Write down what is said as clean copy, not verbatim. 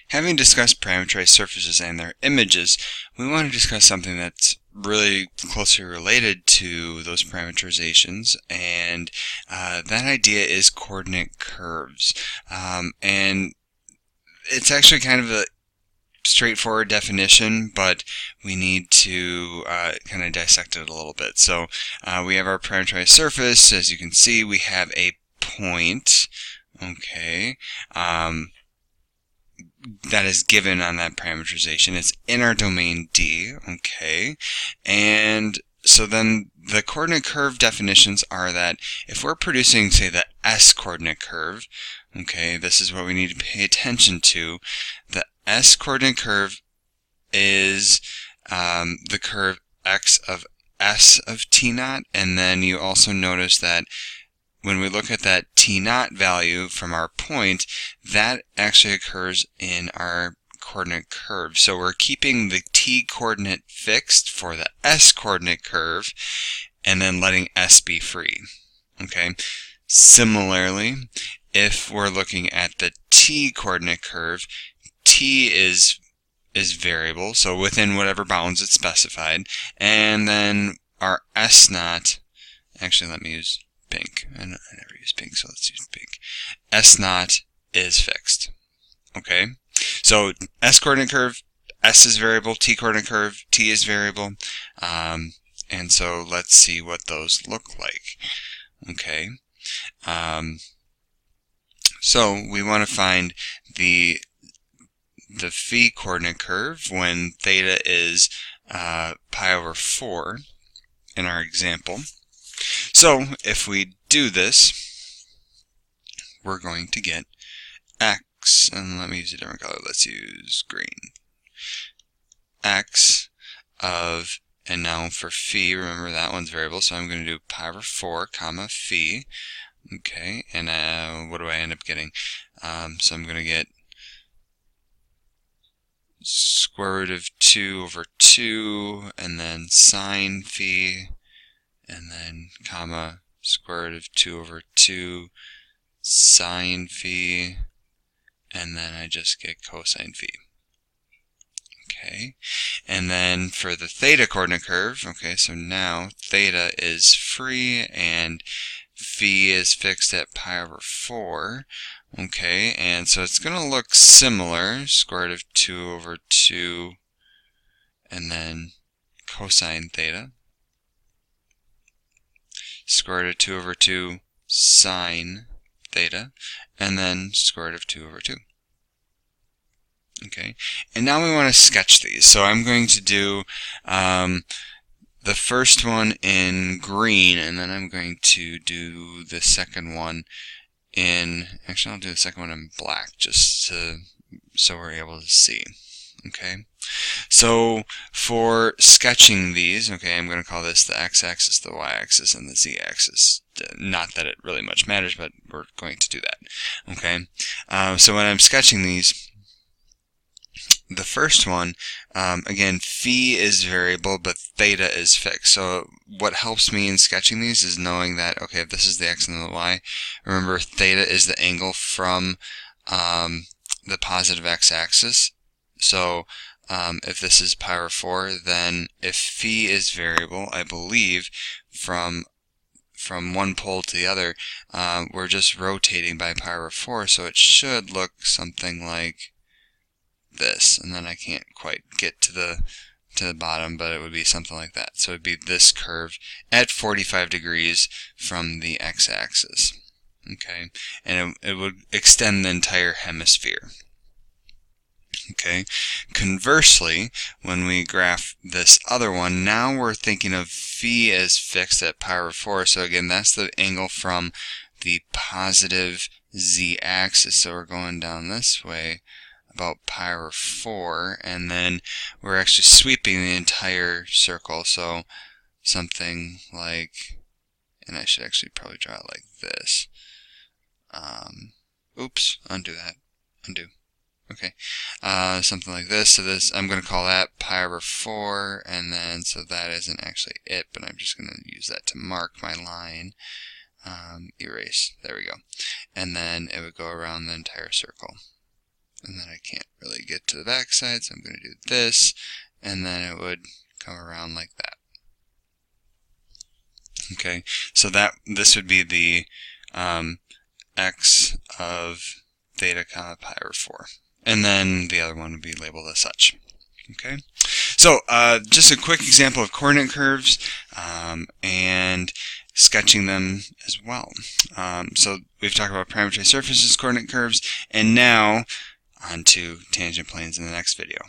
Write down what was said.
Having discussed parameterized surfaces and their images, we want to discuss something that's really closely related to those parameterizations, and that idea is coordinate curves. And it's actually kind of a straightforward definition, but we need to kind of dissect it a little bit. So we have our parameterized surface. As you can see, we have a point, okay, that is given on that parameterization. It's in our domain D, okay, and so then the coordinate curve definitions are that if we're producing, say, the S coordinate curve, okay, this is what we need to pay attention to. The S coordinate curve is the curve x of S of t naught, and then you also notice that when we look at that t naught value from our point, that actually occurs in our coordinate curve. So we're keeping the t coordinate fixed for the s coordinate curve and then letting s be free. Okay. Similarly, if we're looking at the t coordinate curve, t is variable, so within whatever bounds it's specified, and then our s naught, actually let me use pink. I never use pink, so let's use pink. S naught is fixed. Okay? So S coordinate curve, S is variable, T coordinate curve, T is variable. And so let's see what those look like. Okay? So we want to find the phi coordinate curve when theta is pi over 4 in our example. So if we do this, we're going to get x, and let me use a different color, let's use green, x of, and now for phi, remember that one's variable, so I'm going to do pi over 4 comma phi, okay, and what do I end up getting? So I'm going to get square root of 2 over 2, and then sine phi, and then comma square root of 2 over 2 sine phi, and then I just get cosine phi. Okay, and then for the theta coordinate curve, okay, so now theta is free and phi is fixed at pi over 4. Okay, and so it's going to look similar, square root of 2 over 2, and then cosine theta, square root of 2 over 2 sine theta, and then square root of 2 over 2. Okay, and now we want to sketch these. So I'm going to do the first one in green, and then I'm going to do the second one in, actually I'll do the second one in black, just so we're able to see. Okay, so for sketching these, okay, I'm going to call this the x-axis, the y-axis, and the z-axis. Not that it really much matters, but we're going to do that. Okay, so when I'm sketching these, the first one, again, phi is variable, but theta is fixed. So what helps me in sketching these is knowing that, okay, if this is the x and the y, remember theta is the angle from the positive x-axis. So if this is pi over 4, then if phi is variable, I believe from one pole to the other, we're just rotating by pi over 4, so it should look something like this, and then I can't quite get to the bottom, but it would be something like that. So it would be this curve at 45 degrees from the x-axis. Okay, and it would extend the entire hemisphere. Okay, conversely, when we graph this other one, now we're thinking of phi as fixed at pi over 4. So again, that's the angle from the positive z-axis. So we're going down this way about pi over 4, and then we're actually sweeping the entire circle. So something like, and I should actually probably draw it like this. Oops, undo that. Undo. Okay, something like this. So this, I'm going to call that pi over 4, and then, so that isn't actually it, but I'm just going to use that to mark my line. Erase. There we go. And then it would go around the entire circle. And then I can't really to the back side, so I'm going to do this, and then it would come around like that. Okay, so this would be the x of theta comma pi over 4. And then the other one would be labeled as such. Okay, so just a quick example of coordinate curves and sketching them as well. So we've talked about parameterized surfaces, coordinate curves, and now on to tangent planes in the next video.